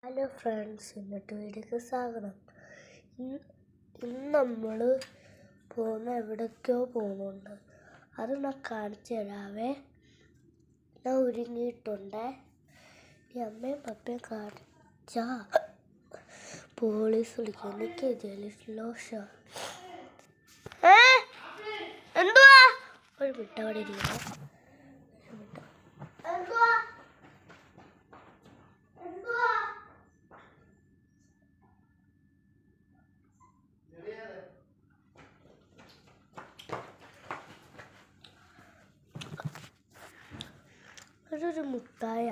Hello friends, ഇന്നത്തെ വീഡിയോക്ക് സ്വാഗതം. ഇന്ന് നമ്മൾ എവിടേക്കോ പോകുന്നുണ്ട്. അത് ഞാൻ കാണിച്ചു തരാവേ. ഞാൻ ഒരുങ്ങിയിട്ടുണ്ട്. ഈ അമ്മയും പപ്പയും കാണിച്ചാ പോലീസ് വിളിക്കും. എനിക്ക് ജലസ്ലോഷ എന്തുവാ ഒരു മിട്ടവിടെ ഇരിക്കുന്നു. അതൊരു മുട്ടായ,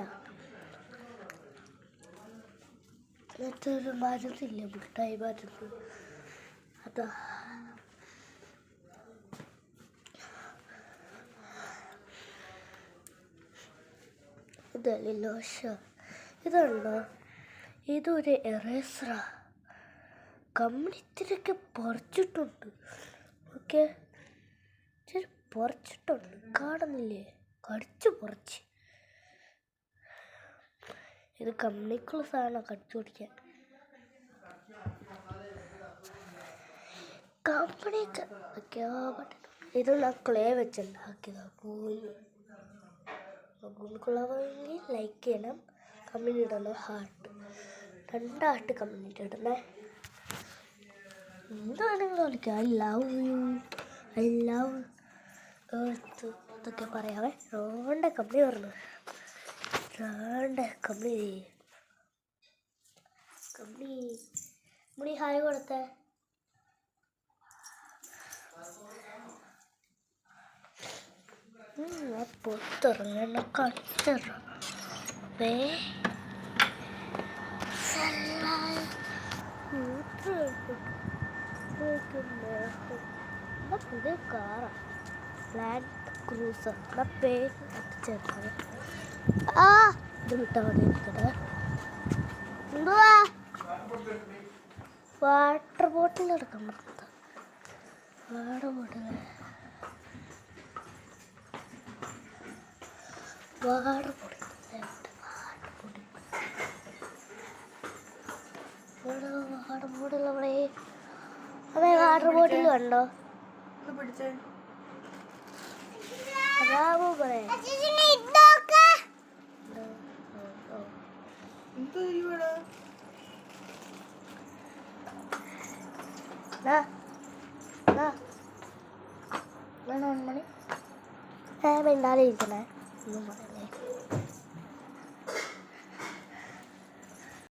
മറ്റൊരു മരുന്നില്ല, മുട്ടായി മരുന്ന്. അതാ ജലദോഷ. ഇതുണ്ടോ? ഇതൊരു എറേസറാ. കമ്പിളിത്തിരൊക്കെ പറിച്ചിട്ടുണ്ട്. ഓക്കെ, ഇച്ചിരി പറിച്ചിട്ടുണ്ട്, കാണുന്നില്ലേ? കടിച്ചു പറിച്ച്. ഇത് കമ്പനിക്കുള്ള സാധനം, കടിച്ചു പിടിക്കാൻ. കമ്പനിക്ക് ഇത് ഞാൻ ക്ലേ വെച്ചുണ്ടാക്കിയതാ. ഗുണക്കുള്ളവെങ്കിൽ ലൈക്ക് ചെയ്യണം, കമൻറ്റ് ഇടണം, ഹാർട്ട് 2 ഹാർട്ട് കമൻറ്റ് ഇടണേ. എന്ത് വേണമെങ്കിലും കളിക്കാം. ഐ ലവ് ഇതൊക്കെ പറയാവേ. 2 കമ്പനി പറഞ്ഞു, 2 കമ്പനി ഹായ് കൊടുത്തേ. പുറത്തിറങ്ങണ കച്ചറ പുതിയ കാറാ, ലാൻഡ് ക്രൂസർ. പേര് ചേർത്തത്. ഇത് വിട്ടാ മതി. ഇരിക്കട്ടെ. എന്തുവാ വാട്ടർ ബോട്ടിൽ എടുക്കാൻ പറ്റുന്നത്? വാട്ടർ ബോട്ടിൽ വാട്ടർ ബോട്ടിൽ അവിടെ. അതെ, വാട്ടർ ബോട്ടിൽ കണ്ടോ? അതാവോ പറയാ. മണി മിണ്ടാതെ ഇരിക്കണേ, ഒന്നും പറയണ്ട.